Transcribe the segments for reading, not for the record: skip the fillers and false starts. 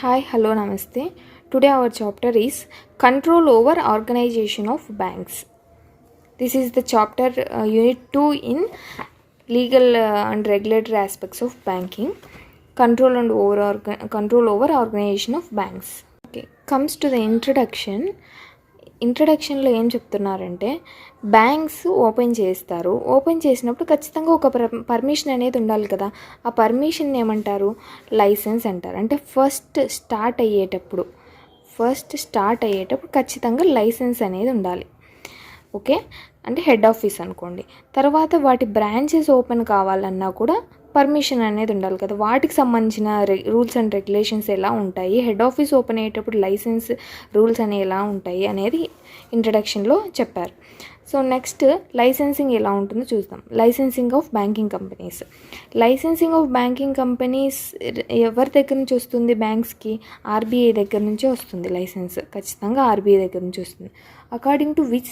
Hi, hello, namaste. Today our chapter is Control over Organization of Banks. This is the chapter unit 2 in Legal and Regulatory Aspects of Banking. Control over Organization of Banks. Okay, comes to the ఇంట్రడక్షన్లో ఏం చెప్తున్నారంటే banks open చేస్తారు. Open చేసినప్పుడు ఖచ్చితంగా ఒక permission అనేది ఉండాలి కదా. ఆ పర్మిషన్ ఏమంటారు? లైసెన్స్ అంటారు. అంటే ఫస్ట్ స్టార్ట్ అయ్యేటప్పుడు ఖచ్చితంగా లైసెన్స్ అనేది ఉండాలి. ఓకే, అంటే హెడ్ ఆఫీస్ అనుకోండి. తర్వాత వాటి బ్రాంచెస్ ఓపెన్ కావాలన్నా కూడా పర్మిషన్ అనేది ఉండాలి కదా. వాటికి సంబంధించిన రూల్స్ అండ్ రెగ్యులేషన్స్ ఎలా ఉంటాయి, హెడ్ ఆఫీస్ ఓపెన్ అయ్యేటప్పుడు లైసెన్స్ రూల్స్ అనేవి ఎలా ఉంటాయి అనేది ఇంట్రడక్షన్లో చెప్పారు. సో నెక్స్ట్ లైసెన్సింగ్ ఎలా ఉంటుందో చూద్దాం. Licensing of banking companies. Licensing of banking companies ఎవరి దగ్గర నుంచి వస్తుంది? బ్యాంక్స్కి ఆర్బీఐ దగ్గర నుంచే వస్తుంది లైసెన్స్. ఖచ్చితంగా ఆర్బీఐ దగ్గర నుంచి వస్తుంది. According to which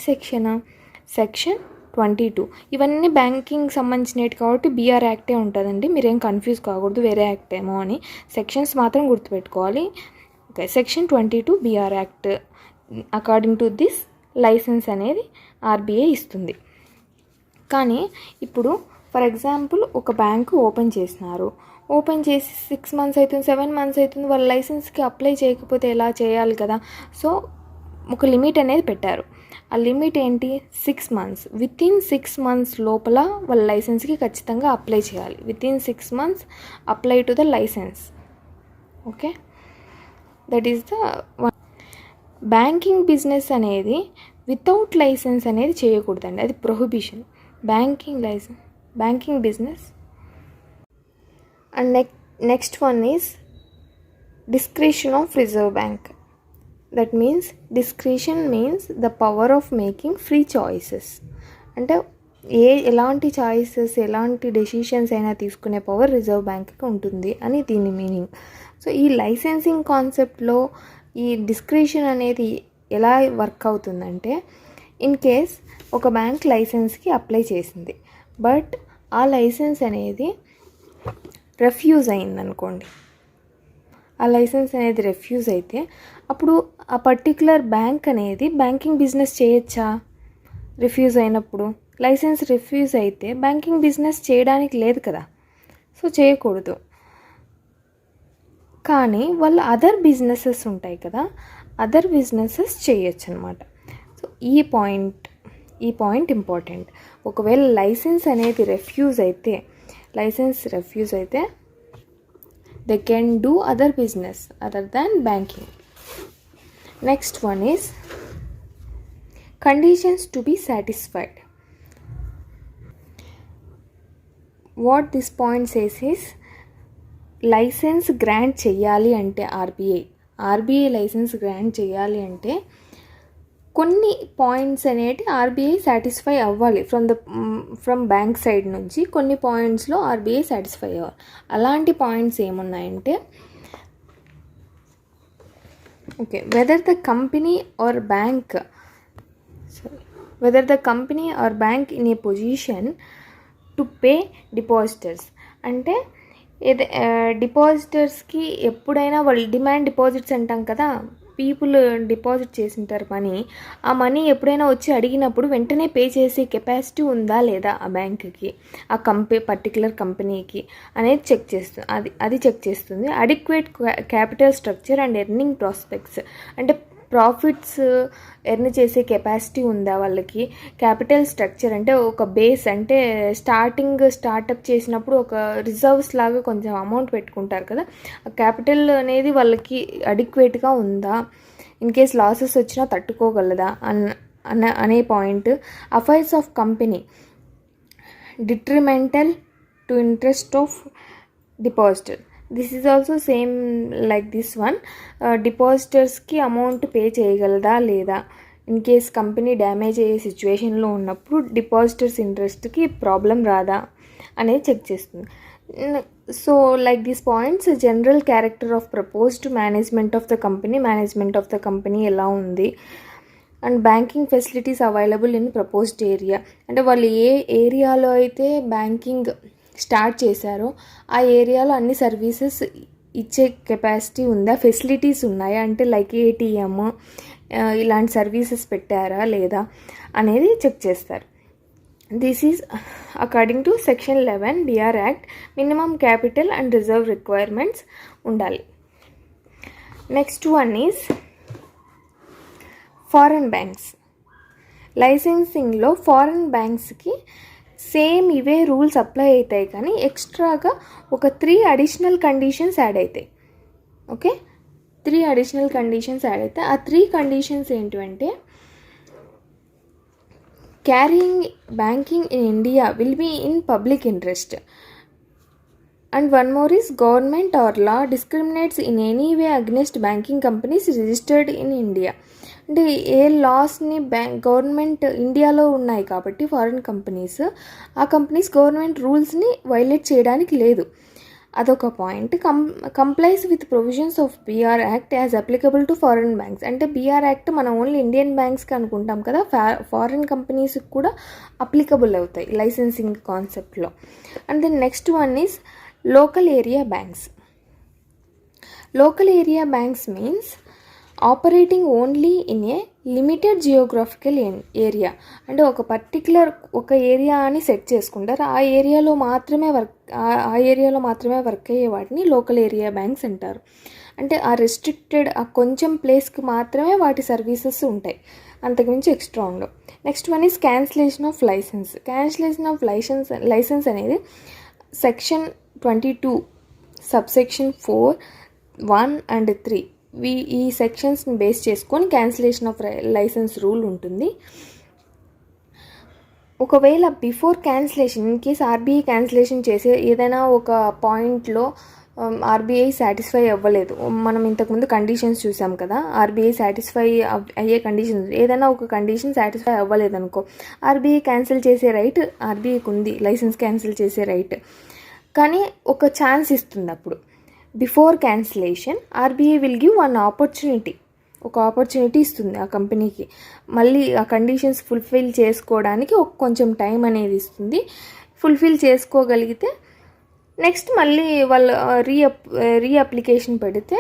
section 22. ఇవన్నీ బ్యాంకింగ్ సంబంధించినవి కాబట్టి బీఆర్ యాక్టే ఉంటుందండి. మీరేం కన్ఫ్యూజ్ కాకూడదు వేరే యాక్ట్ ఏమో అని. సెక్షన్స్ మాత్రం గుర్తుపెట్టుకోవాలి. Okay, section 22 BR act. According to this licence అనేది ఆర్బీఐ ఇస్తుంది. కానీ ఇప్పుడు ఫర్ ఎగ్జాంపుల్ ఒక బ్యాంకు ఓపెన్ చేసినారు. ఓపెన్ చేసి 6 months అవుతుంది, 7 months అవుతుంది. వాళ్ళ లైసెన్స్కి అప్లై చేయకపోతే ఎలా చేయాలి కదా. సో ఒక లిమిట్ అనేది పెట్టారు. ఆ లిమిట్ ఏంటి? 6 months. వితిన్ 6 months లోపల వాళ్ళ లైసెన్స్కి ఖచ్చితంగా అప్లై చేయాలి. Within 6 months apply to the licence. Okay, that is the banking business అనేది వితౌట్ లైసెన్స్ అనేది చేయకూడదండి. అది prohibition. Banking business. And next one is discretion of Reserve Bank. That means discretion means the power of making free choices. అంటే ఎలాంటి choices, ఎలాంటి decisions అయినా తీసుకునే power reserve బ్యాంక్కి ఉంటుంది అని దీని మీనింగ్. సో ఈ లైసెన్సింగ్ కాన్సెప్ట్లో ఈ డిస్క్రిషన్ అనేది ఎలా వర్క్ అవుతుందంటే, ఇన్ కేస్ ఒక బ్యాంక్ లైసెన్స్కి అప్లై చేసింది, బట్ ఆ లైసెన్స్ అనేది రెఫ్యూజ్ అయిందనుకోండి. ఆ లైసెన్స్ అనేది రెఫ్యూజ్ అయితే అప్పుడు ఆ పర్టిక్యులర్ బ్యాంక్ అనేది బ్యాంకింగ్ బిజినెస్ చేయొచ్చా? రిఫ్యూజ్ అయినప్పుడు లైసెన్స్ రిఫ్యూజ్ అయితే బ్యాంకింగ్ బిజినెస్ చేయడానికి లేదు కదా. సో చేయకూడదు. కానీ వాళ్ళ అదర్ బిజినెసెస్ ఉంటాయి కదా, అదర్ బిజినెసెస్ చేయొచ్చు అనమాట. సో ఈ పాయింట్ ఇంపార్టెంట్. ఒకవేళ లైసెన్స్ అనేది రెఫ్యూజ్ అయితే they can do other business other than banking. Next one is conditions to be satisfied. What this point says is, license grant cheyali ante RBI license grant cheyali ante కొన్ని points అనేటి RBI satisfy అవ్వాలి. From bank side నుంచి కొన్ని పాయింట్స్లో RBI satisfy అవ్వాలి. అలాంటి points ఏమున్నాయంటే, okay, whether the company or bank in a position to pay depositors. అంటే డిపాజిటర్స్కి ఎప్పుడైనా వాళ్ళు డిమాండ్ డిపాజిట్స్ అంటాం కదా, పీపుల్ డిపాజిట్ చేసింటారు మనీ. ఆ మనీ ఎప్పుడైనా వచ్చి అడిగినప్పుడు వెంటనే పే చేసే కెపాసిటీ ఉందా లేదా ఆ బ్యాంక్కి, ఆ పర్టికులర్ కంపెనీకి అనేది చెక్ చేస్తుంది. అది చెక్ చేస్తుంది. Adequate capital structure and earning prospects. అంటే ప్రాఫిట్స్ ఎర్న్ చేసే కెపాసిటీ ఉందా వాళ్ళకి. క్యాపిటల్ స్ట్రక్చర్ అంటే ఒక బేస్, అంటే స్టార్టప్ చేసినప్పుడు ఒక రిజర్వ్స్ లాగా కొంచెం అమౌంట్ పెట్టుకుంటారు కదా, ఆ క్యాపిటల్ అనేది వాళ్ళకి అడిక్వేట్గా ఉందా, ఇన్ కేస్ లాసెస్ వచ్చినా తట్టుకోగలదా అనే point. Affairs of company detrimental to interest of depositor. This is also same like this one. డిపాజిటర్స్కి అమౌంట్ పే చేయగలదా లేదా, ఇన్ కేస్ కంపెనీ డ్యామేజ్ అయ్యే సిచ్యువేషన్లో ఉన్నప్పుడు డిపాజిటర్స్ ఇంట్రెస్ట్కి ప్రాబ్లం రాదా అనేది చెక్ చేస్తుంది. So like these points, general character of proposed management of the company ఎలా ఉంది, and banking facilities available in proposed area. అంటే వాళ్ళు ఏ ఏరియాలో అయితే బ్యాంకింగ్ స్టార్ట్ చేశారో ఆ ఏరియాలో అన్ని సర్వీసెస్ ఇచ్చే కెపాసిటీ ఉందా, ఫెసిలిటీస్ ఉన్నాయా అంటే లైక్ ఏటీఎం ఇలాంటి సర్వీసెస్ పెట్టారా లేదా అనేది చెక్ చేస్తారు. This is according to section 11 BR act minimum capital and reserve requirements ఉండాలి. Next one is foreign banks. లైసెన్సింగ్లో ఫారెన్ బ్యాంక్స్కి సేమ్ ఇవే రూల్స్ అప్లై అవుతాయి, కానీ ఎక్స్ట్రాగా ఒక 3 అడిషనల్ కండిషన్స్ యాడ్ అవుతాయి. ఓకే, 3 అడిషనల్ కండిషన్స్ యాడ్ అవుతాయి. ఆ 3 కండిషన్స్ ఏంటంటే carrying banking in India will be in public interest, and one more is government or law discriminates in any way against banking companies registered in India. అంటే ఏ లాస్ని government ఇండియాలో ఉన్నాయి కాబట్టి foreign companies, ఆ కంపెనీస్ గవర్నమెంట్ రూల్స్ని violate చేయడానికి లేదు. అదొక point. Complies with provisions of BR act as applicable to foreign banks. అంటే BR యాక్ట్ మనం ఓన్లీ ఇండియన్ బ్యాంక్స్కి అనుకుంటాం కదా, ఫారిన్ కంపెనీస్కి కూడా అప్లికబుల్ అవుతాయి లైసెన్సింగ్ కాన్సెప్ట్లో. And then next one is local area banks. Local area banks means operating only in a limited geographical area. అంటే ఒక పర్టికులర్ ఒక ఏరియా అని సెట్ చేసుకుంటారు, ఆ ఏరియాలో మాత్రమే వర్క్ అయ్యే వాటిని లోకల్ ఏరియా బ్యాంక్స్ అంటారు. అంటే ఆ రెస్ట్రిక్టెడ్ ఆ కొంచెం ప్లేస్కి మాత్రమే వాటి సర్వీసెస్ ఉంటాయి, అంతకుమించి ఎక్స్ట్రా ఉండవు. Next one is cancellation of licence. Cancellation of licence అనేది సెక్షన్ 22 సబ్సెక్షన్ 4, 1 and 3 ఈ సెక్షన్స్ని బేస్ చేసుకొని క్యాన్సిలేషన్ ఆఫ్ లైసెన్స్ రూల్ ఉంటుంది. ఒకవేళ before cancellation in case RBI cancellation చేసే ఏదైనా ఒక పాయింట్లో ఆర్బీఐ సాటిస్ఫై అవ్వలేదు, మనం ఇంతకుముందు కండిషన్స్ చూసాం కదా, ఆర్బీఐ సాటిస్ఫై అయ్యే కండిషన్స్, ఏదైనా ఒక కండిషన్ సాటిస్ఫై అవ్వలేదు అనుకో, ఆర్బీఐ క్యాన్సిల్ చేసే రైట్ ఆర్బీఐకి ఉంది, లైసెన్స్ క్యాన్సిల్ చేసే రైట్. కానీ ఒక ఛాన్స్ ఇస్తుంది అప్పుడు. Before cancellation RBI will give ఒక ఆపర్చునిటీ ఇస్తుంది ఆ కంపెనీకి, మళ్ళీ ఆ కండిషన్స్ ఫుల్ఫిల్ చేసుకోవడానికి కొంచెం టైం అనేది ఇస్తుంది. ఫుల్ఫిల్ చేసుకోగలిగితే నెక్స్ట్ మళ్ళీ వాళ్ళు రీఅప్లికేషన్ పెడితే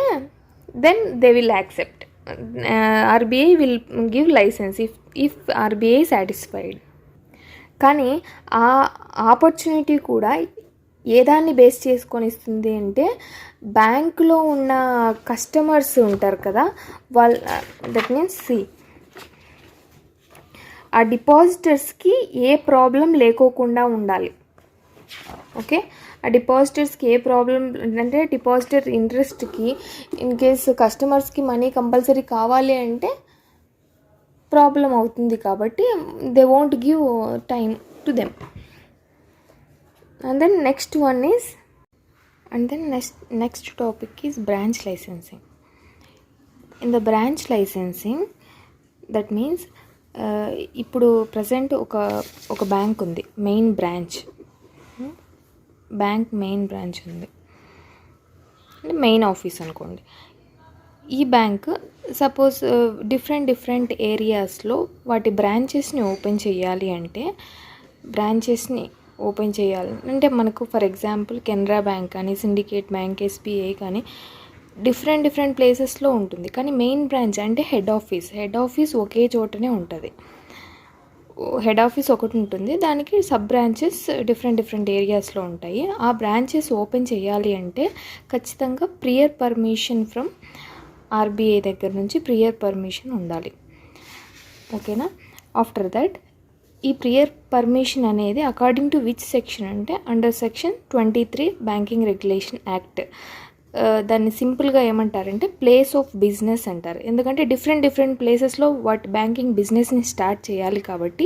then they will accept. RBI will give licence if RBI satisfied. కానీ ఆ ఆపర్చునిటీ కూడా ఏ దాన్ని బేస్ చేసుకొని ఇస్తుంది అంటే బ్యాంకులో ఉన్న కస్టమర్స్ ఉంటారు కదా, దట్ మీన్స్ ఆ డిపాజిటర్స్కి ఏ ప్రాబ్లం లేకోకుండా ఉండాలి. ఓకే, ఆ డిపాజిటర్స్కి ఏ ప్రాబ్లం అంటే డిపాజిటర్ ఇంట్రెస్ట్కి ఇన్ కేసు కస్టమర్స్కి మనీ కంపల్సరీ కావాలి అంటే ప్రాబ్లం అవుతుంది కాబట్టి they won't give time to them. And then next topic is branch licensing. In the branch licensing, that means ఇప్పుడు ప్రజెంట్ ఒక బ్యాంక్ ఉంది, మెయిన్ బ్రాంచ్ ఉంది, అంటే మెయిన్ ఆఫీస్ అనుకోండి. ఈ బ్యాంక్ సపోజ్ డిఫరెంట్ ఏరియాస్లో వాటి బ్రాంచెస్ని ఓపెన్ చేయాలి అంటే మనకు ఫర్ ఎగ్జాంపుల్ కెనరా బ్యాంక్ కానీ, సిండికేట్ బ్యాంక్, SBI కానీ డిఫరెంట్ ప్లేసెస్లో ఉంటుంది. కానీ మెయిన్ బ్రాంచ్ అంటే హెడ్ ఆఫీస్ ఒకే చోటనే ఉంటుంది. హెడ్ ఆఫీస్ ఒకటి ఉంటుంది, దానికి సబ్ బ్రాంచెస్ డిఫరెంట్ ఏరియాస్లో ఉంటాయి. ఆ బ్రాంచెస్ ఓపెన్ చేయాలి అంటే ఖచ్చితంగా ప్రియర్ పర్మిషన్ ఫ్రమ్ ఆర్బీఐ దగ్గర నుంచి ప్రియర్ పర్మిషన్ ఉండాలి. ఓకేనా? ఆఫ్టర్ దట్ ఈ ప్రియర్ పర్మిషన్ అనేది అకార్డింగ్ టు విచ్ సెక్షన్ అంటే under section 23 banking regulation act. దాన్ని సింపుల్గా ఏమంటారంటే ప్లేస్ ఆఫ్ బిజినెస్ అంటారు. ఎందుకంటే డిఫరెంట్ ప్లేసెస్లో వాటి బ్యాంకింగ్ బిజినెస్ని స్టార్ట్ చేయాలి కాబట్టి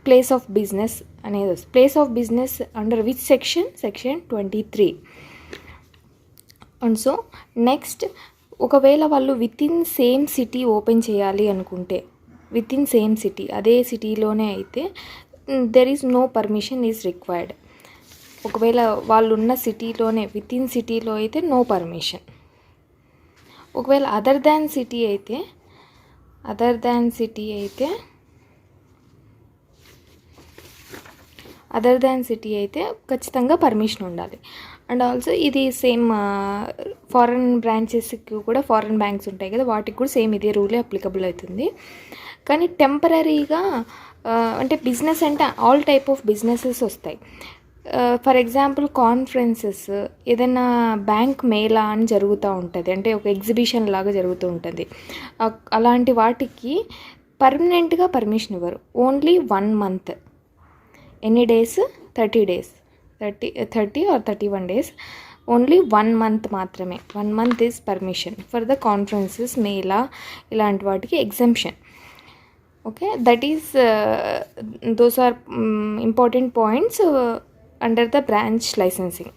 ప్లేస్ ఆఫ్ బిజినెస్ అనేది వస్తుంది. Place of business under which section 23. And so next, ఒకవేళ వాళ్ళు వితిన్ సేమ్ సిటీ ఓపెన్ చేయాలి అనుకుంటే, వితిన్ సేమ్ సిటీ అదే సిటీలోనే అయితే there is no permission is required. ఒకవేళ వాళ్ళు ఉన్న సిటీలోనే వితిన్ సిటీలో అయితే నో పర్మిషన్. ఒకవేళ అదర్ దాన్ సిటీ అయితే ఖచ్చితంగా పర్మిషన్ ఉండాలి. అండ్ ఆల్సో ఇది సేమ్ ఫారెన్ బ్రాంచెస్కి కూడా, ఫారెన్ బ్యాంక్స్ ఉంటాయి కదా, వాటికి కూడా సేమ్ ఇదే రూలే అప్లికబుల్ అవుతుంది. కానీ టెంపరీగా అంటే బిజినెస్ అంటే ఆల్ టైప్ ఆఫ్ బిజినెసెస్ వస్తాయి. ఫర్ ఎగ్జాంపుల్ కాన్ఫరెన్సెస్, ఏదైనా బ్యాంక్ మేళా అని జరుగుతూ ఉంటుంది, అంటే ఒక ఎగ్జిబిషన్ లాగా జరుగుతూ ఉంటుంది. అలాంటి వాటికి పర్మనెంట్గా పర్మిషన్ ఇవ్వరు. Only 1 month. ఎన్ని డేస్? 30 days, 30 or 31 days. ఓన్లీ 1 month మాత్రమే. 1 month is permission for the conferences, మేళా ఇలాంటి వాటికి exemption. Okay, that is those are important points under the branch licensing.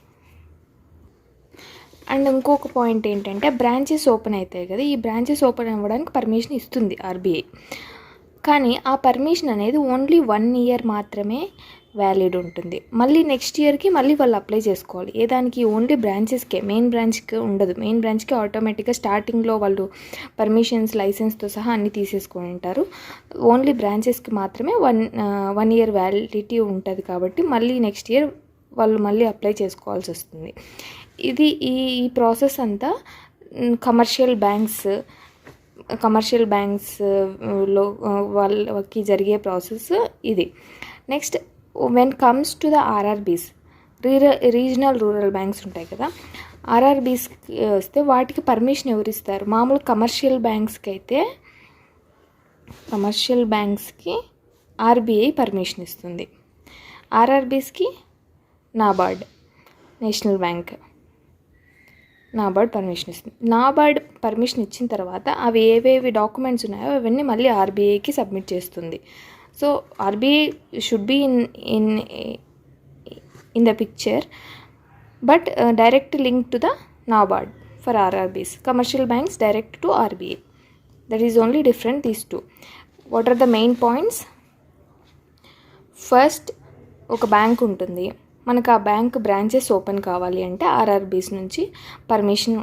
And ఇంకొక పాయింట్ ఏంటంటే, బ్రాంచెస్ ఓపెన్ అవుతాయి కదా, ఈ బ్రాంచెస్ ఓపెన్ అవ్వడానికి పర్మిషన్ ఇస్తుంది ఆర్బీఐ. కానీ ఆ పర్మిషన్ అనేది ఓన్లీ 1 year మాత్రమే వ్యాలిడ్ ఉంటుంది. మళ్ళీ నెక్స్ట్ ఇయర్కి మళ్ళీ వాళ్ళు అప్లై చేసుకోవాలి. ఏదానికి? ఓన్లీ బ్రాంచెస్కే, మెయిన్ బ్రాంచ్కి ఉండదు. మెయిన్ బ్రాంచ్కి ఆటోమేటిక్గా స్టార్టింగ్లో వాళ్ళు పర్మిషన్స్, లైసెన్స్తో సహా అన్నీ తీసేసుకొని ఉంటారు. ఓన్లీ బ్రాంచెస్కి మాత్రమే 1 year వ్యాలిడిటీ ఉంటుంది. కాబట్టి మళ్ళీ నెక్స్ట్ ఇయర్ వాళ్ళు మళ్ళీ అప్లై చేసుకోవాల్సి వస్తుంది. ఇది ఈ ప్రాసెస్ అంతా కమర్షియల్ బ్యాంక్స్లో వాళ్ళకి జరిగే ప్రాసెస్ ఇది. Next, when comes to the RRBs, regional rural banks ఉంటాయి కదా, ఆర్ఆర్బీస్కి వస్తే వాటికి పర్మిషన్ ఎవరు ఇస్తారు? మామూలు కమర్షియల్ బ్యాంక్స్కి ఆర్బీఐ పర్మిషన్ ఇస్తుంది. ఆర్ఆర్బీస్కి NABARD, national bank, NABARD permission ఇస్తుంది. నాబార్డ్ పర్మిషన్ ఇచ్చిన తర్వాత అవి ఏవేవి డాక్యుమెంట్స్ ఉన్నాయో అవన్నీ మళ్ళీ ఆర్బీఐకి సబ్మిట్ చేస్తుంది. So RBI should be in the picture, but direct link to the NABARD for RRBs. Commercial banks direct to RBI. That is only different these two. What are the main points? First, ఒక bank ఉంటుంది, మనకు ఆ bank branches open కావాలి అంటే RRBs నుంచి permission,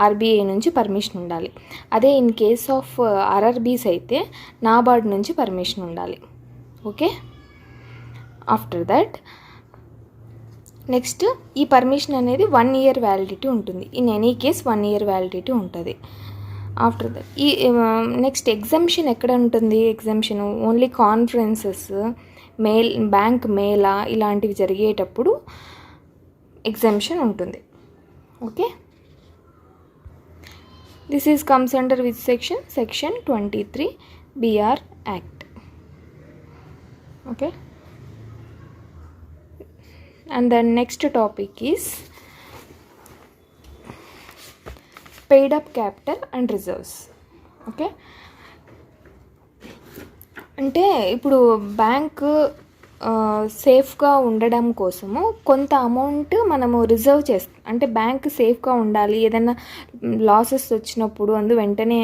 RBI నుంచి permission ఉండాలి. అదే ఇన్ కేస్ ఆఫ్ ఆర్ఆర్బీస్ అయితే నాబార్డ్ నుంచి పర్మిషన్ ఉండాలి. ఓకే, ఆఫ్టర్ దట్ నెక్స్ట్ ఈ పర్మిషన్ అనేది 1 year వ్యాలిడిటీ ఉంటుంది. In any case 1 year validity ఉంటుంది. ఆఫ్టర్ దట్ ఈ నెక్స్ట్ ఎగ్జంప్షన్ ఎక్కడ ఉంటుంది? ఎగ్జంప్షన్ ఓన్లీ కాన్ఫరెన్సెస్, బ్యాంక్ మేళా ఇలాంటివి జరిగేటప్పుడు ఎగ్జంప్షన్ ఉంటుంది. Okay, this is comes under which section 23 BR act. Okay, and the next topic is paid up capital and reserves. Okay, అంటే ఇప్పుడు బ్యాంకు సేఫ్గా ఉండడం కోసము కొంత అమౌంట్ మనము రిజర్వ్ చేస్తాం. అంటే బ్యాంక్ సేఫ్గా ఉండాలి, ఏదైనా లాసెస్ వచ్చినప్పుడు వెంటనే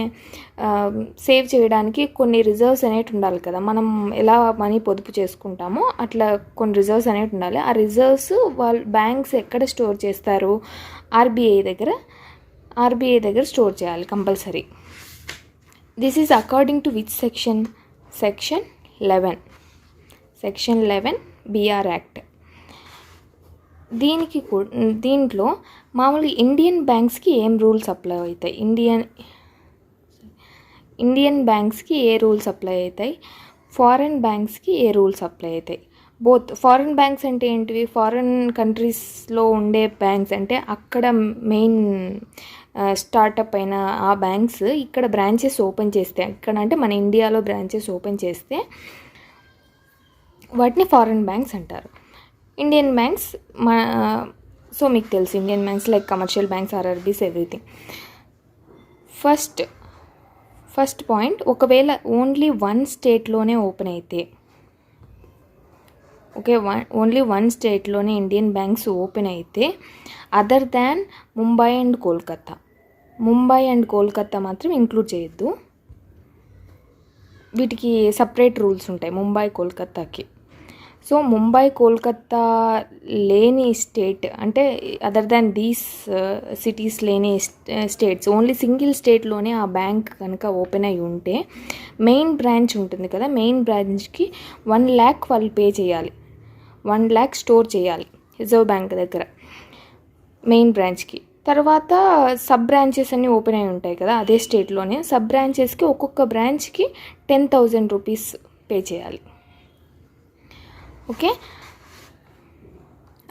సేవ్ చేయడానికి కొన్ని రిజర్వ్స్ అనేవి ఉండాలి కదా. మనం ఎలా మనీ పొదుపు చేసుకుంటామో అట్లా కొన్ని రిజర్వ్స్ అనేవి ఉండాలి. ఆ రిజర్వ్స్ వాళ్ళు బ్యాంక్స్ ఎక్కడ స్టోర్ చేస్తారు? ఆర్బీఐ దగ్గర స్టోర్ చేయాలి compulsory. This is according to which section? Section 11 BR act. దీంట్లో మామూలుగా ఇండియన్ బ్యాంక్స్కి ఏం రూల్స్ అప్లై అవుతాయి? ఇండియన్ బ్యాంక్స్కి ఏ రూల్స్ అప్లై అవుతాయి? ఫారెన్ బ్యాంక్స్కి ఏ రూల్స్ అప్లై అవుతాయి? బోత్. ఫారెన్ బ్యాంక్స్ అంటే ఏంటివి? ఫారెన్ కంట్రీస్లో ఉండే బ్యాంక్స్, అంటే అక్కడ మెయిన్ స్టార్టప్ అయిన ఆ బ్యాంక్స్ ఇక్కడ బ్రాంచెస్ ఓపెన్ చేస్తే, ఇక్కడ అంటే మన ఇండియాలో బ్రాంచెస్ ఓపెన్ చేస్తే వాటిని ఫారెన్ బ్యాంక్స్ అంటారు. ఇండియన్ బ్యాంక్స్ సో మీకు తెలుసు, Indian banks like commercial banks, ఆర్ఆర్బీస్, ఎవ్రీథింగ్. ఫస్ట్ పాయింట్, ఒకవేళ ఓన్లీ 1 స్టేట్లోనే ఓపెన్ అయితే, ఓకే, ఓన్లీ 1 స్టేట్లోనే ఇండియన్ బ్యాంక్స్ ఓపెన్ అయితే, other than Mumbai and Kolkata మాత్రం ఇంక్లూడ్ చేయొద్దు. వీటికి సపరేట్ రూల్స్ ఉంటాయి ముంబై, కోల్కతాకి. సో ముంబై, కోల్కతా లేని స్టేట్, అంటే అదర్ దాన్ దీస్ సిటీస్ లేని స్టేట్స్, ఓన్లీ సింగిల్ స్టేట్లోనే ఆ బ్యాంక్ కనుక ఓపెన్ అయి ఉంటే, మెయిన్ బ్రాంచ్ ఉంటుంది కదా, మెయిన్ బ్రాంచ్కి 1 lakh వాళ్ళు పే చేయాలి. 1 lakh స్టోర్ చేయాలి. రిజర్వ్ బ్యాంక్ దగ్గర మెయిన్ బ్రాంచ్కి. తర్వాత సబ్ బ్రాంచెస్ అన్నీ ఓపెన్ అయి ఉంటాయి కదా అదే స్టేట్లోనే. సబ్ బ్రాంచెస్కి ఒక్కొక్క బ్రాంచ్కి 10,000 రూపీస్ పే చేయాలి. ఓకే,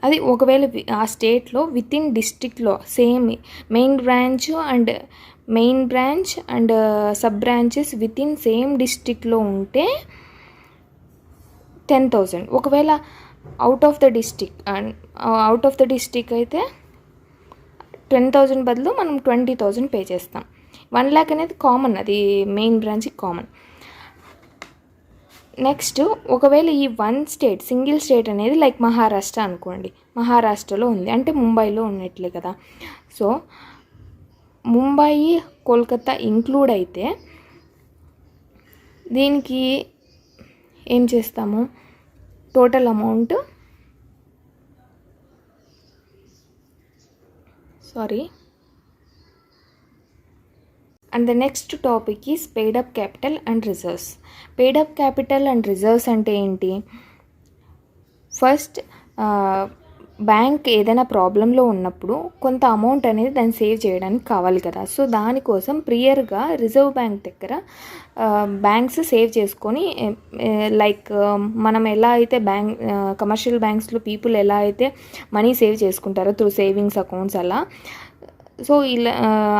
అది ఒకవేళ ఆ స్టేట్లో విత్ ఇన్ డిస్ట్రిక్ట్లో same main branch and sub branches with in same డిస్ట్రిక్ట్లో ఉంటే 10,000. ఒకవేళ అవుట్ ఆఫ్ ద డిస్ట్రిక్ట్ అయితే 10,000 బదులు మనం 20,000 పే చేస్తాం. 1 lakh అనేది కామన్, అది మెయిన్ బ్రాంచ్కి కామన్. నెక్స్ట్ ఒకవేళ ఈ సింగిల్ స్టేట్ అనేది లైక్ మహారాష్ట్ర అనుకోండి, మహారాష్ట్రలో ఉంది అంటే ముంబైలో ఉన్నట్లే కదా. సో ముంబై, కోల్కతా ఇంక్లూడ్ అయితే దీనికి ఏం చేస్తాము, total amount and the next topic is paid up capital and reserves. Paid up capital and reserves అంటే ఏంటి? ఫస్ట్ బ్యాంక్ ఏదైనా ప్రాబ్లంలో ఉన్నప్పుడు కొంత అమౌంట్ అనేది దాన్ని సేవ్ చేయడానికి కావాలి కదా. సో దానికోసం ప్రియర్గా రిజర్వ్ బ్యాంక్ దగ్గర బ్యాంక్స్ సేవ్ చేసుకొని, లైక్ మనం ఎలా అయితే కమర్షియల్ బ్యాంక్స్లో పీపుల్ ఎలా అయితే మనీ సేవ్ చేసుకుంటారో త్రూ సేవింగ్స్ అకౌంట్స్ అలా, సో ఇలా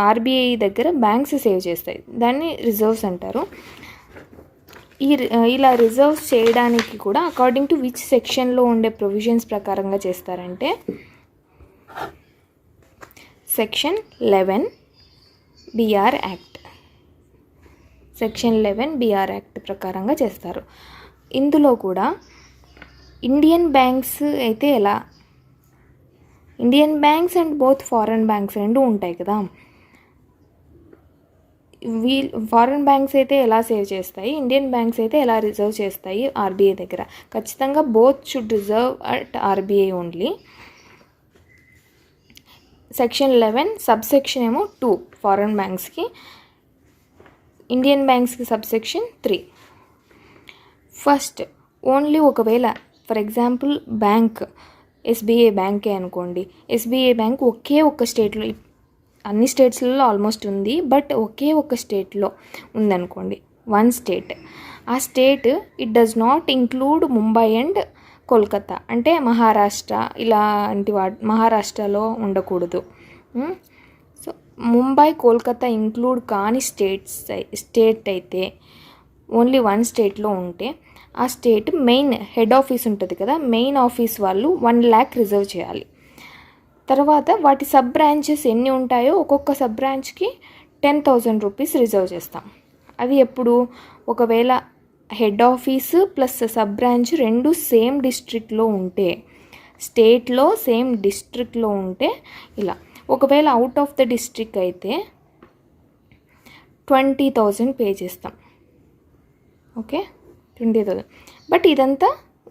ఆర్బీఐ దగ్గర బ్యాంక్స్ సేవ్ చేస్తాయి, దాన్ని రిజర్వ్స్ అంటారు. ఇలా రిజర్వ్స్ చేయడానికి కూడా అకార్డింగ్ టు విచ్ సెక్షన్లో ఉండే ప్రొవిజన్స్ ప్రకారంగా చేస్తారంటే section 11 BR act, section 11 BR act ప్రకారంగా చేస్తారు. ఇందులో కూడా ఇండియన్ బ్యాంక్స్ అయితే Indian banks and both foreign banks రెండు ఉంటాయి కదా. ఫారెన్ బ్యాంక్స్ అయితే ఎలా సేవ్ చేస్తాయి, ఇండియన్ బ్యాంక్స్ అయితే ఎలా రిజర్వ్ చేస్తాయి ఆర్బీఐ దగ్గర. ఖచ్చితంగా both should reserve at RBI only. Section 11 subsection ఏమో 2 ఫారెన్ బ్యాంక్స్కి, ఇండియన్ బ్యాంక్స్కి సబ్సెక్షన్ 3. ఫస్ట్ ఓన్లీ ఒకవేళ ఫర్ ఎగ్జాంపుల్ బ్యాంక్ ఎస్బీఐ బ్యాంకే అనుకోండి, ఎస్బీఐ బ్యాంక్ ఒక్క స్టేట్లో, అన్ని స్టేట్స్లలో ఆల్మోస్ట్ ఉంది బట్ ఒక్క స్టేట్లో ఉందనుకోండి, 1 స్టేట్. ఆ state it does not include Mumbai and Kolkata, అంటే మహారాష్ట్ర ఇలాంటి మహారాష్ట్రలో ఉండకూడదు. సో ముంబై, కోల్కతా ఇంక్లూడ్ కాని స్టేట్ అయితే ఓన్లీ 1 స్టేట్లో ఉంటే ఆ స్టేట్ మెయిన్ హెడ్ ఆఫీస్ ఉంటుంది కదా, మెయిన్ ఆఫీస్ వాళ్ళు 1 lakh రిజర్వ్ చేయాలి. తర్వాత వాటి సబ్ బ్రాంచెస్ ఎన్ని ఉంటాయో ఒక్కొక్క సబ్ బ్రాంచ్కి 10,000 రూపీస్ రిజర్వ్ చేస్తాం. అది ఎప్పుడు ఒకవేళ head office plus sub branch రెండు సేమ్ డిస్ట్రిక్ట్లో ఉంటే, స్టేట్లో సేమ్ డిస్ట్రిక్ట్లో ఉంటే ఇలా. ఒకవేళ అవుట్ ఆఫ్ ద డిస్ట్రిక్ట్ అయితే 20,000 పే చేస్తాం. ఓకే, 20,000. బట్ ఇదంతా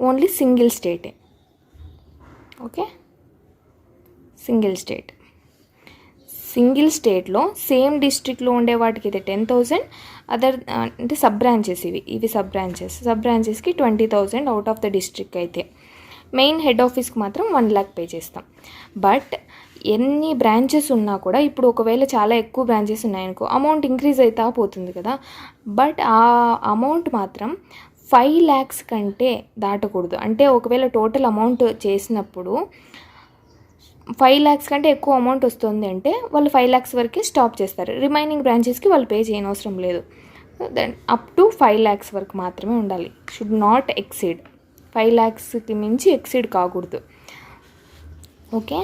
ఓన్లీ సింగిల్ స్టేటే. ఓకే, సింగిల్ స్టేట్లో సేమ్ డిస్ట్రిక్ట్లో ఉండే వాటికి అయితే 10,000, అదర్ అంటే సబ్ బ్రాంచెస్ ఇవి సబ్ బ్రాంచెస్కి 20,000 అవుట్ ఆఫ్ ద డిస్ట్రిక్ట్ అయితే. మెయిన్ హెడ్ ఆఫీస్కి మాత్రం 1 lakh పే చేస్తాం. బట్ ఎన్ని బ్రాంచెస్ ఉన్నా కూడా ఇప్పుడు ఒకవేళ చాలా ఎక్కువ బ్రాంచెస్ ఉన్నాయనుకో అమౌంట్ ఇంక్రీజ్ అవుతా పోతుంది కదా. బట్ ఆ అమౌంట్ మాత్రం 5 lakhs కంటే దాటకూడదు. అంటే ఒకవేళ టోటల్ అమౌంట్ చేసినప్పుడు 5 lakhs కంటే ఎక్కువ అమౌంట్ వస్తుంది అంటే వాళ్ళు 5 lakhs వరకే స్టాప్ చేస్తారు. రిమైనింగ్ బ్రాంచెస్కి వాళ్ళు పే చేయనవసరం లేదు. దెన్ అప్ టు 5 lakhs వరకు మాత్రమే ఉండాలి. షుడ్ నాట్ ఎక్సీడ్ 5 lakhsకి మించి ఎక్సీడ్ కాకూడదు. ఓకే,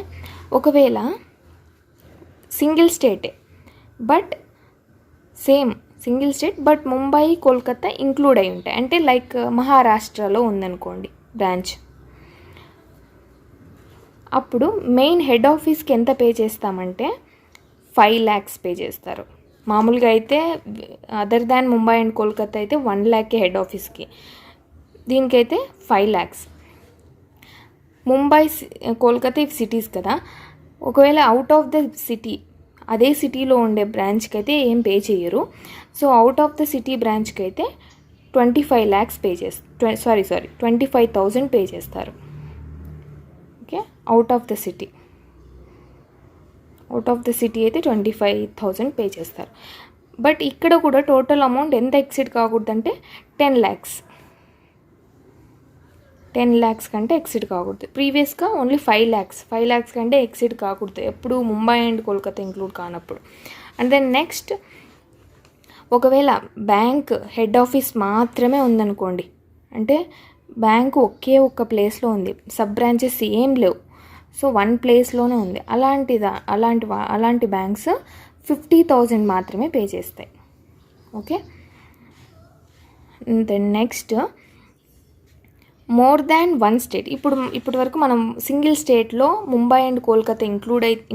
ఒకవేళ single state but Mumbai, Kolkata include అయి ఉంటాయి. అంటే లైక్ మహారాష్ట్రలో ఉందనుకోండి బ్రాంచ్, అప్పుడు మెయిన్ హెడ్ ఆఫీస్కి ఎంత పే చేస్తామంటే 5 lakhs పే చేస్తారు. మామూలుగా అయితే other than Mumbai and Kolkata అయితే 1 lakh హెడ్ ఆఫీస్కి, దీనికైతే 5 lakhs. ముంబై, కోల్కతా ఇవి సిటీస్ కదా. ఒకవేళ అవుట్ ఆఫ్ ద సిటీ, అదే సిటీలో ఉండే బ్రాంచ్కి అయితే ఏం పే చేయరు. So out of the city బ్రాంచ్కి అయితే 25 lakhs 25,000 పే చేస్తారు. Okay, out of the city అయితే 25,000 పే చేస్తారు. బట్ ఇక్కడ కూడా టోటల్ అమౌంట్ ఎంత ఎక్సిడ్ కాకూడదంటే 10 lakhs. 10 lakhs కంటే ఎక్సిడ్ కాకూడదు. ప్రీవియస్గా ఓన్లీ 5 lakhs కంటే ఎక్సిడ్ కాకూడదు ఎప్పుడు ముంబై అండ్ కోల్కతా ఇంక్లూడ్ కానప్పుడు. అండ్ దెన్ నెక్స్ట్, ఒకవేళ బ్యాంక్ హెడ్ ఆఫీస్ మాత్రమే ఉందనుకోండి, అంటే బ్యాంకు ఒకే ఒక్క ప్లేస్లో ఉంది, సబ్ బ్రాంచెస్ ఏం లేవు, సో వన్ ప్లేస్లోనే ఉంది, అలాంటి బ్యాంక్స్ 50,000 మాత్రమే పే చేస్తాయి. Okay, then next, more than one state. ఇప్పటి వరకు మనం సింగిల్ స్టేట్లో ముంబై అండ్ కోల్కతా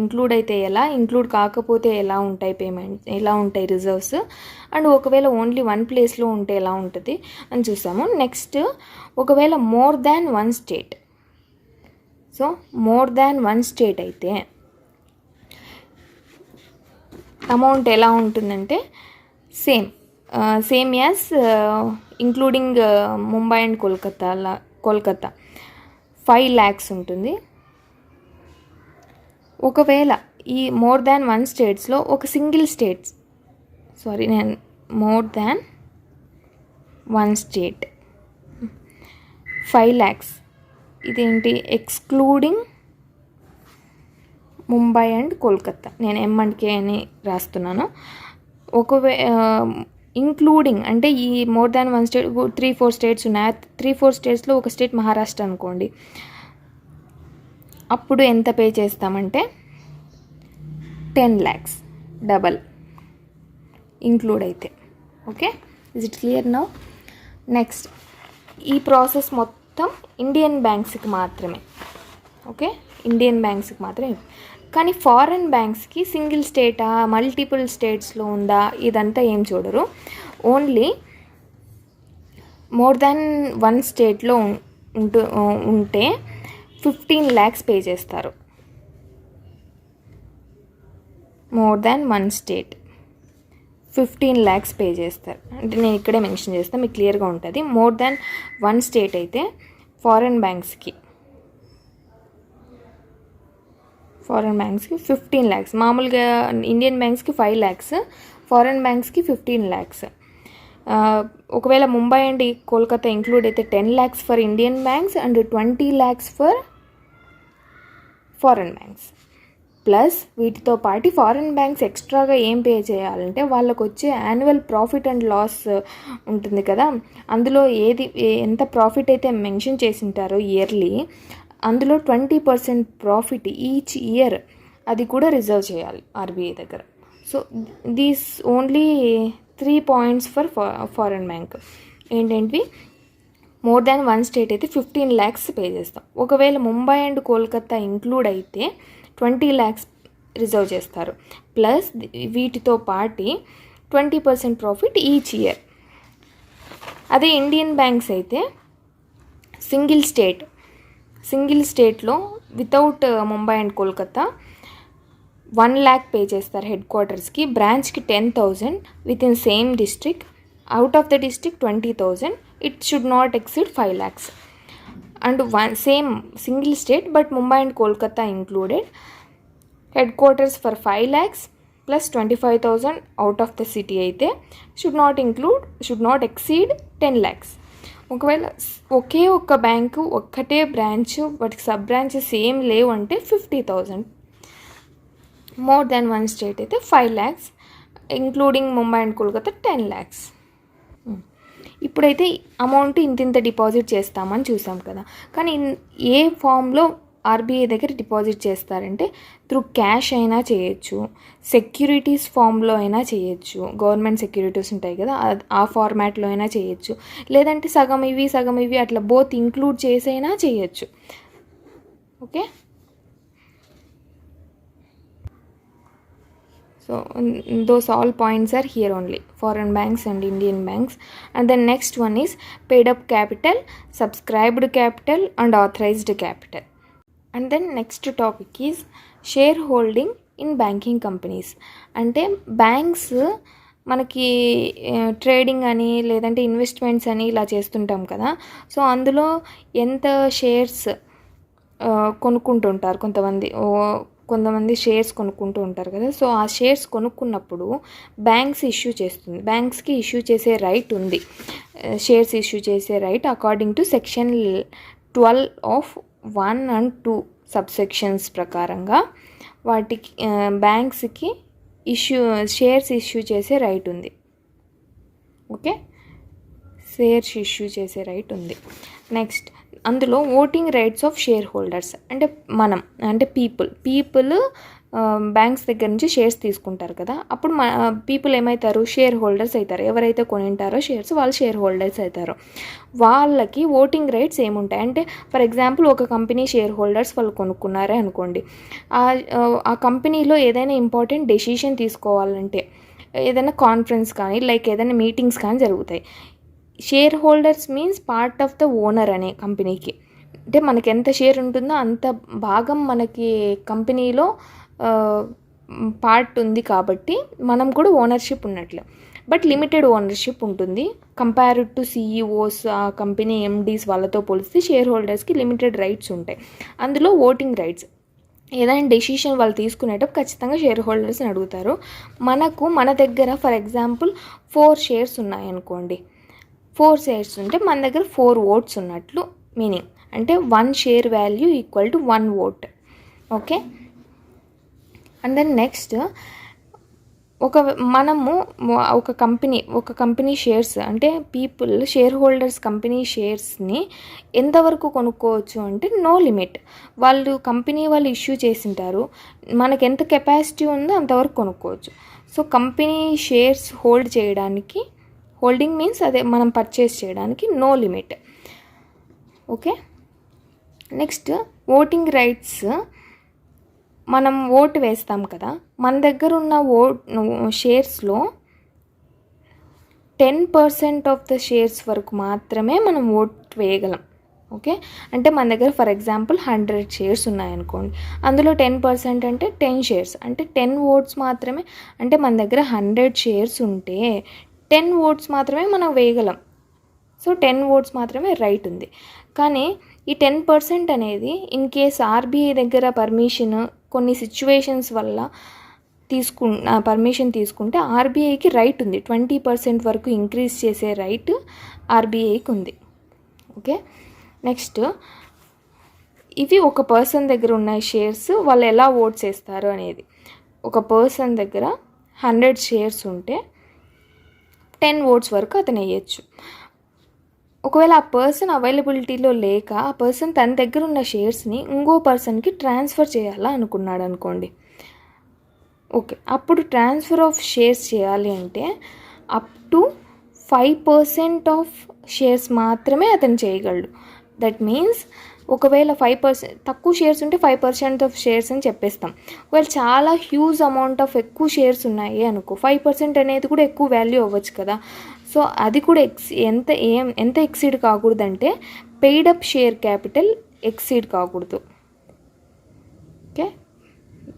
ఇంక్లూడ్ అయితే ఎలా, ఇంక్లూడ్ కాకపోతే ఎలా ఉంటాయి రిజర్వ్స్, అండ్ ఒకవేళ ఓన్లీ వన్ ప్లేస్లో ఉంటే ఎలా ఉంటుంది అని చూసాము. నెక్స్ట్, ఒకవేళ more than one state, so more than one state అయితే అమౌంట్ ఎలా ఉంటుందంటే same as including Mumbai and Kolkata 5 lakhs ఉంటుంది. ఒకవేళ ఈ మోర్ దాన్ వన్ స్టేట్స్లో ఒక more than one state 5 lakhs, ఇదేంటి ఎక్స్క్లూడింగ్ ముంబై అండ్ కోల్కతా, నేను M&K అని రాస్తున్నాను. ఇంక్లూడింగ్ అంటే ఈ more than one state 3-4 states ఉన్నాయి, 3-4 స్టేట్స్లో ఒక స్టేట్ మహారాష్ట్ర అనుకోండి, అప్పుడు ఎంత పే చేస్తామంటే 10 lakhs డబల్ ఇంక్లూడ్ అయితే. Okay, is it clear now? Next, ఈ ప్రాసెస్ మొత్తం ఇండియన్ బ్యాంక్స్కి మాత్రమే. ఓకే, ఇండియన్ బ్యాంక్స్కి మాత్రమే. కానీ ఫారెన్ బ్యాంక్స్కి సింగిల్ స్టేటా, మల్టిపుల్ స్టేట్స్లో ఉందా, ఇదంతా ఏం చూడరు. ఓన్లీ మోర్ దాన్ వన్ స్టేట్లో ఉంటే 15 lakhs పే చేస్తారు. More than one state 15 lakhs pay చేస్తారు. అంటే నేను ఇక్కడే మెన్షన్ చేస్తాను, మీకు క్లియర్గా ఉంటుంది. మోర్ దాన్ వన్ స్టేట్ అయితే ఫారెన్ బ్యాంక్స్కి 15 lakhs. మామూలుగా ఇండియన్ బ్యాంక్స్కి 5 lakhs, ఫారెన్ బ్యాంక్స్కి 15 lakhs. ఒకవేళ ముంబై అండ్ కోల్కతా ఇంక్లూడ్ అయితే 10 lakhs for Indian banks and 20 lakhs for foreign banks. Plus వీటితో పాటు ఫారెన్ బ్యాంక్స్ ఎక్స్ట్రాగా ఏం పే చేయాలంటే వాళ్ళకు వచ్చే యాన్యువల్ ప్రాఫిట్ అండ్ లాస్ ఉంటుంది కదా, అందులో ఎంత ప్రాఫిట్ అయితే మెన్షన్ చేసి ఉంటారో ఇయర్లీ, అందులో 20% ప్రాఫిట్ ఈచ్ ఇయర్ అది కూడా రిజర్వ్ చేయాలి ఆర్బీఐ దగ్గర. So these only 3 points for foreign bank. ఏంటంటే మోర్ దాన్ వన్ స్టేట్ అయితే 15 lakhs పే చేస్తాం. ఒకవేళ ముంబై అండ్ కోల్కతా ఇంక్లూడ్ అయితే 20 lakhs రిజర్వ్ చేస్తారు. ప్లస్ వీటితో పాటు 20% ప్రాఫిట్ ఈచ్ ఇయర్. అదే ఇండియన్ బ్యాంక్స్ అయితే సింగిల్ స్టేట్లో without Mumbai and Kolkata 1 lakh pay చేస్తారు హెడ్ క్వార్టర్స్కి, బ్రాంచ్కి 10,000 with in same district, out of the district 20,000, it should not exceed 5 lakhs. And same single state but Mumbai and Kolkata included, head quarters for 5 lakhs plus 25,000 out of the city అయితే should not exceed 10 lakhs. ఒకవేళ ఒకే ఒక్క bank ఒక్కటే branch, వాటికి sub branches ఏం లేవు అంటే 50,000. More than one state అయితే 5 lakhs including Mumbai and Kolkata 10 lakhs. ఇప్పుడైతే అమౌంట్ ఇంత డిపాజిట్ చేస్తామని చూసాం కదా, కానీ ఏ ఫామ్లో ఆర్బీఐ దగ్గర డిపాజిట్ చేస్తారంటే త్రూ క్యాష్ అయినా చేయొచ్చు, సెక్యూరిటీస్ ఫామ్లో అయినా చేయొచ్చు, గవర్నమెంట్ సెక్యూరిటీస్ ఉంటాయి కదా ఆ ఫార్మాట్లో అయినా చేయొచ్చు, లేదంటే సగం ఇవి అట్లా బోత్ ఇంక్లూడ్ చేసైనా చేయొచ్చు. Okay, so those all points are here only, foreign banks and Indian banks. And the next one is paid up capital, subscribed capital and authorized capital. And then next topic is shareholding in banking companies. అంటే banks మనకి trading అని లేదంటే investments అని ఇలా చేస్తుంటాం కదా, so అందులో ఎంత షేర్స్ కొనుక్కుంటుంటారు కొంతమంది షేర్స్ కొనుక్కుంటూ ఉంటారు కదా. సో ఆ షేర్స్ కొనుక్కున్నప్పుడు బ్యాంక్స్ ఇష్యూ చేస్తుంది, బ్యాంక్స్కి ఇష్యూ చేసే రైట్ ఉంది, షేర్స్ ఇష్యూ చేసే right according to section 12 of 1 and 2 subsections ప్రకారంగా వాటికి బ్యాంక్స్కి షేర్స్ ఇష్యూ చేసే రైట్ ఉంది. ఓకే, షేర్స్ ఇష్యూ చేసే రైట్ ఉంది. నెక్స్ట్ అందులో voting rights of share holders అంటే పీపుల్ బ్యాంక్స్ దగ్గర నుంచి షేర్స్ తీసుకుంటారు కదా. అప్పుడు పీపుల్ ఏమవుతారు, షేర్ హోల్డర్స్ అవుతారు. ఎవరైతే కొనింటారో షేర్స్ వాళ్ళు షేర్ హోల్డర్స్ అవుతారు. వాళ్ళకి ఓటింగ్ రైట్స్ ఏముంటాయి అంటే, ఫర్ ఎగ్జాంపుల్ ఒక కంపెనీ షేర్ హోల్డర్స్ వాళ్ళు కొనుక్కున్నారే అనుకోండి, ఆ కంపెనీలో ఏదైనా ఇంపార్టెంట్ డెసిషన్ తీసుకోవాలంటే, ఏదైనా కాన్ఫరెన్స్ కానీ ఏదైనా మీటింగ్స్ కానీ జరుగుతాయి. Share holders means part of the owner అనే కంపెనీకి, అంటే మనకి ఎంత షేర్ ఉంటుందో అంత భాగం మనకి కంపెనీలో పార్ట్ ఉంది కాబట్టి మనం కూడా ఓనర్షిప్ ఉన్నట్లు. బట్ లిమిటెడ్ ఓనర్షిప్ ఉంటుంది కంపేర్డ్ టు సీఈఓస్, ఆ కంపెనీ ఎండీస్ వాళ్ళతో పోలిస్తే షేర్ హోల్డర్స్కి లిమిటెడ్ రైట్స్ ఉంటాయి. అందులో ఓటింగ్ రైట్స్, ఏదైనా డెసిషన్ వాళ్ళు తీసుకునేటప్పుడు ఖచ్చితంగా షేర్ హోల్డర్స్ని అడుగుతారు. మన దగ్గర ఫర్ ఎగ్జాంపుల్ 4 షేర్స్ ఉన్నాయనుకోండి, 4 షేర్స్ ఉంటే మన దగ్గర 4 ఓట్స్ ఉన్నట్లు మీనింగ్. అంటే 1 share value equal to 1 vote. Okay, and then next మనము ఒక కంపెనీ షేర్స్ అంటే షేర్ హోల్డర్స్ కంపెనీ షేర్స్ని ఎంతవరకు కొనుక్కోవచ్చు అంటే నో లిమిట్. కంపెనీ వాళ్ళు ఇష్యూ చేసింటారు, మనకి ఎంత కెపాసిటీ ఉందో అంతవరకు కొనుక్కోవచ్చు. So company shares holding means అదే మనం పర్చేస్ చేయడానికి no limit. Okay, next voting rights. మనం ఓటు వేస్తాం కదా, మన దగ్గర ఉన్న షేర్స్లో 10% ఆఫ్ ద షేర్స్ వరకు మాత్రమే మనం ఓట్ వేయగలం. ఓకే, అంటే మన దగ్గర ఫర్ ఎగ్జాంపుల్ 100 షేర్స్ ఉన్నాయనుకోండి, అందులో 10% అంటే 10 షేర్స్ అంటే 10 ఓట్స్ మాత్రమే. అంటే మన దగ్గర 100 షేర్స్ ఉంటే 10 ఓట్స్ మాత్రమే మనం వేయగలం. సో 10 ఓట్స్ మాత్రమే రైట్ ఉంది. కానీ ఈ 10% అనేది ఇన్ కేస్ ఆర్బీఐ దగ్గర కొన్ని సిచ్యువేషన్స్ వల్ల పర్మిషన్ తీసుకుంటే ఆర్బీఐకి రైట్ ఉంది, 20% వరకు ఇంక్రీజ్ చేసే రైట్ ఆర్బీఐకి ఉంది. ఓకే, నెక్స్ట్ ఇవి ఒక పర్సన్ దగ్గర ఉన్న షేర్స్ వాళ్ళు ఎలా ఓట్స్ వేస్తారు అనేది. ఒక పర్సన్ దగ్గర 100 షేర్స్ ఉంటే 10 ఓట్స్ వరకు అతను వేయచ్చు. ఒకవేళ ఆ పర్సన్ అవైలబిలిటీలో లేక ఆ పర్సన్ తన దగ్గర ఉన్న షేర్స్ని ఇంకో పర్సన్కి ట్రాన్స్ఫర్ చేయాలా అనుకున్నాడు అనుకోండి. ఓకే, అప్పుడు ట్రాన్స్ఫర్ ఆఫ్ షేర్స్ చేయాలి అంటే అప్ టు 5% ఆఫ్ షేర్స్ మాత్రమే అతను చేయగలడు. దట్ మీన్స్ ఒకవేళ 5% తక్కువ షేర్స్ ఉంటే 5% ఆఫ్ షేర్స్ అని చెప్పేస్తాం. ఒకవేళ చాలా హ్యూజ్ అమౌంట్ ఆఫ్ ఎక్కువ షేర్స్ ఉన్నాయి అనుకో, 5% అనేది కూడా ఎక్కువ వాల్యూ అవ్వచ్చు కదా. సో అది కూడా ఎంత ఎక్సీడ్ కాకూడదంటే paid up share capital exceed కాకూడదు. Okay,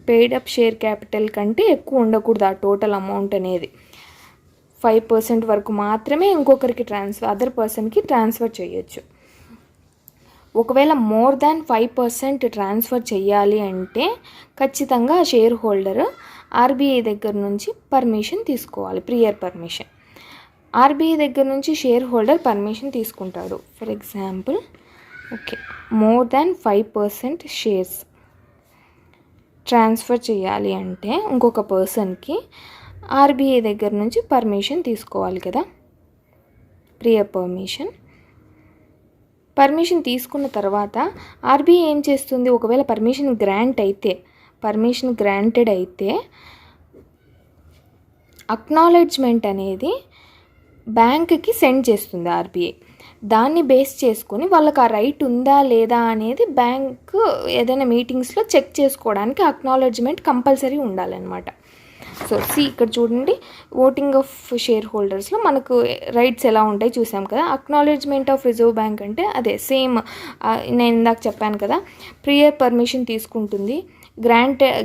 paid up share capital కంటే ఎక్కువ ఉండకూడదు ఆ టోటల్ అమౌంట్ అనేది. 5% వరకు మాత్రమే ఇంకొకరికి అదర్ పర్సన్కి ట్రాన్స్ఫర్ చేయొచ్చు. ఒకవేళ మోర్ దాన్ 5% ట్రాన్స్ఫర్ చేయాలి అంటే ఖచ్చితంగా షేర్ హోల్డర్ ఆర్బీఐ దగ్గర నుంచి పర్మిషన్ తీసుకోవాలి, ప్రియర్ పర్మిషన్. ఆర్బీఐ దగ్గర నుంచి షేర్ హోల్డర్ పర్మిషన్ తీసుకుంటాడు. For example okay, more than 5% shares transfer చేయాలి అంటే ఇంకొక పర్సన్కి ఆర్బీఐ దగ్గర నుంచి పర్మిషన్ తీసుకోవాలి కదా, ప్రియర్ పర్మిషన్ తీసుకున్న తర్వాత ఆర్బీఐ ఏం చేస్తుంది, ఒకవేళ పర్మిషన్ గ్రాంటెడ్ అయితే అక్నాలెడ్జ్మెంట్ అనేది బ్యాంక్కి సెండ్ చేస్తుంది ఆర్బీఐ. దాన్ని బేస్ చేసుకొని వాళ్ళకి ఆ రైట్ ఉందా లేదా అనేది బ్యాంక్ ఏదైనా మీటింగ్స్లో చెక్ చేసుకోవడానికి అక్నాలెడ్జ్మెంట్ కంపల్సరీ ఉండాలన్నమాట. సో ఇక్కడ చూడండి, ఓటింగ్ ఆఫ్ షేర్ హోల్డర్స్లో మనకు రైట్స్ ఎలా ఉంటాయి చూసాం కదా. అక్నాలెడ్జ్మెంట్ ఆఫ్ రిజర్వ్ బ్యాంక్ అంటే అదే సేమ్, నేను ఇందాక చెప్పాను కదా, ప్రియర్ పర్మిషన్ తీసుకుంటుంది,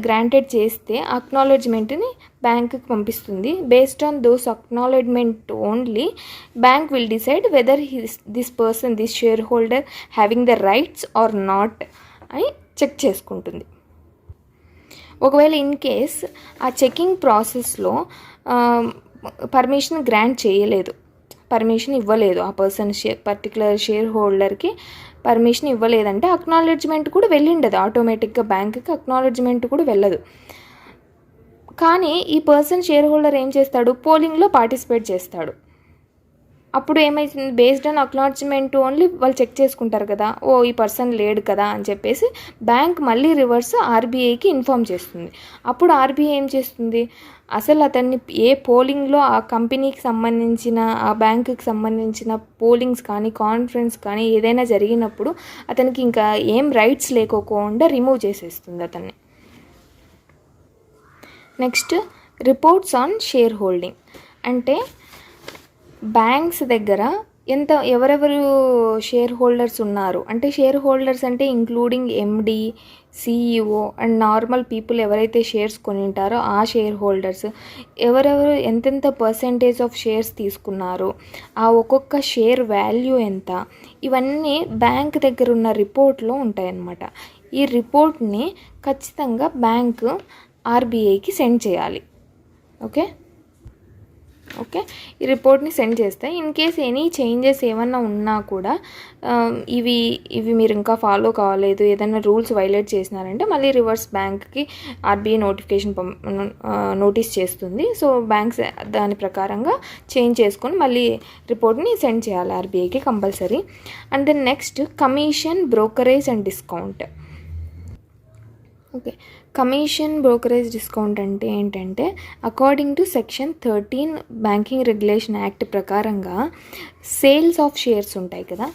గ్రాంటెడ్ చేస్తే అక్నాలెడ్జ్మెంట్ని బ్యాంక్కి పంపిస్తుంది. Based on those acknowledgement only bank will decide whether this share holder having the rights or not అని చెక్ చేసుకుంటుంది. ఒకవేళ ఇన్ కేస్ ఆ చెకింగ్ ప్రాసెస్లో పర్మిషన్ గ్రాంట్ చేయలేదు, పర్మిషన్ ఇవ్వలేదు, ఆ పర్సన్ పర్టికులర్ షేర్ హోల్డర్కి పర్మిషన్ ఇవ్వలేదంటే అక్నాలెడ్జ్మెంట్ కూడా వెళ్ళిండదు, ఆటోమేటిక్గా బ్యాంక్కి అక్నాలెడ్జ్మెంట్ కూడా వెళ్ళదు. కానీ ఈ పర్సన్ షేర్ హోల్డర్ ఏం చేస్తాడు, పోలింగ్లో పార్టిసిపేట్ చేస్తాడు. అప్పుడు ఏమైతుంది, బేస్డ్ ఆన్ అక్నాలెడ్జ్మెంట్ ఓన్లీ వాళ్ళు చెక్ చేసుకుంటారు కదా, ఓ ఈ పర్సన్ లేడు కదా అని చెప్పేసి బ్యాంక్ మళ్ళీ రివర్స్ ఆర్బీఐకి ఇన్ఫామ్ చేస్తుంది. అప్పుడు ఆర్బీఐ ఏం చేస్తుంది, అసలు అతన్ని ఏ పోలింగ్లో ఆ కంపెనీకి సంబంధించిన ఆ బ్యాంకుకి సంబంధించిన పోలింగ్స్ కానీ కాన్ఫరెన్స్ కానీ ఏదైనా జరిగినప్పుడు అతనికి ఇంకా ఏం రైట్స్ లేకోకుండా రిమూవ్ చేసేస్తుంది అతన్ని. Next reports on share holding. అంటే బ్యాంక్స్ దగ్గర ఎవరెవరు షేర్ హోల్డర్స్ ఉన్నారు అంటే, షేర్ హోల్డర్స్ అంటే including MD, CEO and normal people ఎవరైతే షేర్స్ కొనింటారో ఆ షేర్ హోల్డర్స్, ఎవరెవరు ఎంతెంత పర్సెంటేజ్ ఆఫ్ షేర్స్ తీసుకున్నారు, ఆ ఒక్కొక్క షేర్ వాల్యూ ఎంత, ఇవన్నీ బ్యాంక్ దగ్గర ఉన్న రిపోర్ట్లో ఉంటాయన్నమాట. ఈ రిపోర్ట్ని ఖచ్చితంగా బ్యాంకు ఆర్బీఐకి సెండ్ చేయాలి. ఓకే, ఈ రిపోర్ట్ని సెండ్ చేస్తే ఇన్ కేస్ ఎనీ చేంజెస్ ఏమన్నా ఉన్నా కూడా ఇవి మీరు ఇంకా ఫాలో కావలేదు, ఏదైనా రూల్స్ వైలేట్ చేసినారంటే మళ్ళీ రివర్స్ బ్యాంక్కి ఆర్బీఐ నోటీస్ చేస్తుంది. సో బ్యాంక్స్ దాని ప్రకారంగా చేంజ్ చేసుకొని మళ్ళీ రిపోర్ట్ని సెండ్ చేయాలి ఆర్బీఐకి compulsory. And then next commission, brokerage and discount. Okay, commission, brokerage, discount అంటే ఏంటంటే according to section 13 banking regulation act ప్రకారంగా సేల్స్ ఆఫ్ షేర్స్ ఉంటాయి కదా.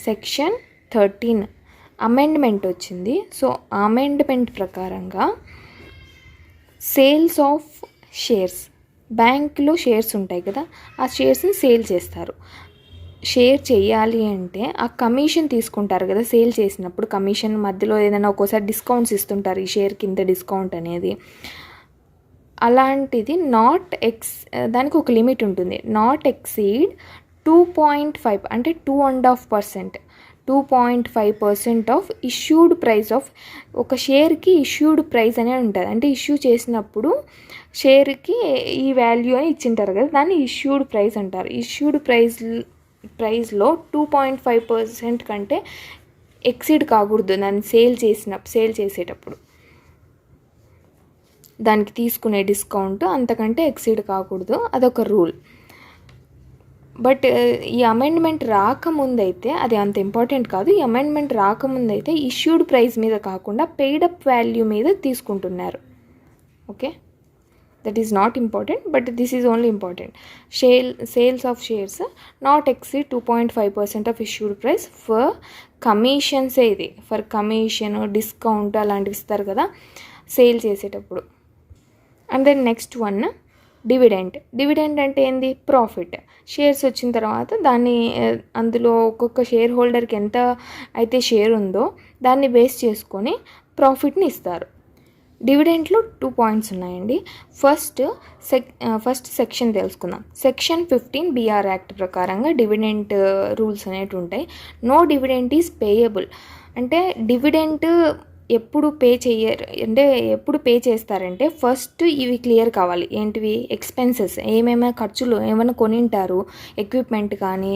సెక్షన్ 13 అమెండ్మెంట్ వచ్చింది. సో అమెండ్మెంట్ ప్రకారంగా సేల్స్ ఆఫ్ షేర్స్, బ్యాంక్లో షేర్స్ ఉంటాయి కదా, ఆ షేర్స్ని సేల్ చేస్తారు. షేర్ చేయాలి అంటే ఆ కమిషన్ తీసుకుంటారు కదా, సేల్ చేసినప్పుడు కమిషన్ మధ్యలో ఏదైనా ఒక్కోసారి డిస్కౌంట్స్ ఇస్తుంటారు, ఈ షేర్ కింద డిస్కౌంట్ అనేది. అలాంటిది దానికి ఒక లిమిట్ ఉంటుంది, నాట్ ఎక్సీడ్ 2.5 అంటే 2.5%, 2.5% ఆఫ్ ఇష్యూడ్ ప్రైస్ ఆఫ్ ఒక షేర్కి ఇష్యూడ్ ప్రైస్ అనేది ఉంటుంది. అంటే ఇష్యూ చేసినప్పుడు షేర్కి ఈ వాల్యూ అని ఇచ్చింటారు కదా, దాన్ని ఇష్యూడ్ ప్రైస్ అంటారు. ఇష్యూడ్ ప్రైస్లో 2.5% కంటే ఎక్సీడ్ కాకూడదు దాన్ని సేల్ చేసేటప్పుడు. దానికి తీసుకునే డిస్కౌంట్ అంతకంటే ఎక్సీడ్ కాకూడదు, అదొక రూల్. బట్ ఈ అమెండ్మెంట్ రాకముందైతే అది అంత ఇంపార్టెంట్ కాదు. ఈ అమెండ్మెంట్ రాకముందైతే ఇష్యూడ్ ప్రైస్ మీద కాకుండా పెయిడ్ అప్ వాల్యూ మీద తీసుకుంటున్నారు. Okay, that is not important, but this is only important. Sales of shares not exceed 2.5% of issued price for commissions. ఇది ఫర్ కమిషన్, డిస్కౌంట్ అలాంటివి ఇస్తారు కదా సేల్ చేసేటప్పుడు. And then next one dividend అంటే ఏంది, profit. Shares వచ్చిన తర్వాత దాన్ని అందులో ఒక్కొక్క షేర్ హోల్డర్కి ఎంత అయితే షేర్ ఉందో దాన్ని బేస్ చేసుకొని ప్రాఫిట్ని ఇస్తారు. డివిడెంట్లో 2 పాయింట్స్ ఉన్నాయండి. ఫస్ట్ సెక్షన్ తెలుసుకుందాం. సెక్షన్ 15 BR యాక్ట్ ప్రకారంగా డివిడెంట్ రూల్స్ అనేవి ఉంటాయి. నో డివిడెంట్ ఈజ్ పేయబుల్ అంటే డివిడెంట్ ఎప్పుడు పే చేస్తారంటే ఫస్ట్ ఇవి క్లియర్ కావాలి. ఏంటివి, ఎక్స్పెన్సెస్, ఏమేమైనా ఖర్చులు ఏమైనా కొనింటారు, ఎక్విప్మెంట్ కానీ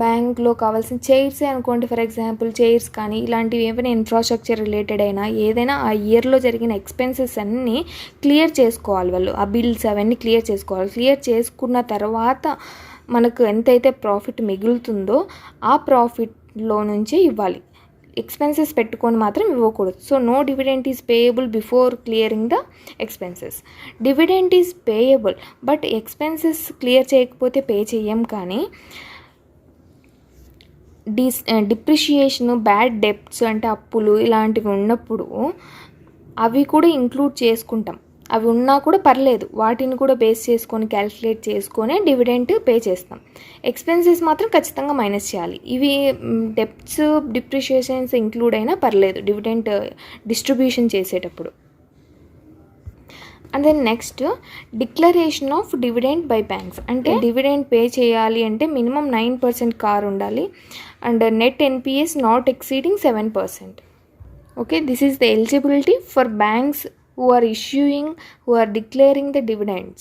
బ్యాంక్లో కావాల్సిన చైర్సే అనుకోండి ఫర్ ఎగ్జాంపుల్, చైర్స్ కానీ ఇలాంటివి ఏమైనా ఇన్ఫ్రాస్ట్రక్చర్ రిలేటెడ్ అయినా ఏదైనా ఆ ఇయర్లో జరిగిన ఎక్స్పెన్సెస్ అన్నీ క్లియర్ చేసుకోవాలి వాళ్ళు. ఆ బిల్స్ అవన్నీ క్లియర్ చేసుకోవాలి. క్లియర్ చేసుకున్న తర్వాత మనకు ఎంతైతే ప్రాఫిట్ మిగులుతుందో ఆ ప్రాఫిట్లో నుంచే ఇవ్వాలి. ఎక్స్పెన్సెస్ పెట్టుకొని మాత్రం ఇవ్వకూడదు. So no dividend is payable before clearing the expenses. Dividend is payable but expenses clear చేయకపోతే పే చెయ్యం. కానీ డిప్రిషియేషన్, బ్యాడ్ డెప్ట్స్ అంటే అప్పులు ఇలాంటివి ఉన్నప్పుడు అవి కూడా ఇంక్లూడ్ చేసుకుంటాం. అవి ఉన్నా కూడా పర్లేదు, వాటిని కూడా బేస్ చేసుకొని క్యాల్కులేట్ చేసుకొని డివిడెంట్ పే చేస్తాం. ఎక్స్పెన్సెస్ మాత్రం ఖచ్చితంగా మైనస్ చేయాలి. ఇవి డెప్ట్స్, డిప్రిషియేషన్స్ ఇంక్లూడ్ అయినా పర్లేదు డివిడెంట్ డిస్ట్రిబ్యూషన్ చేసేటప్పుడు. And then next declaration of dividend by banks. అంటే డివిడెండ్ పే చేయాలి అంటే మినిమం 9% కార్ ఉండాలి and net NPS not exceeding 7%. Okay, this is the eligibility for banks who are declaring the dividends.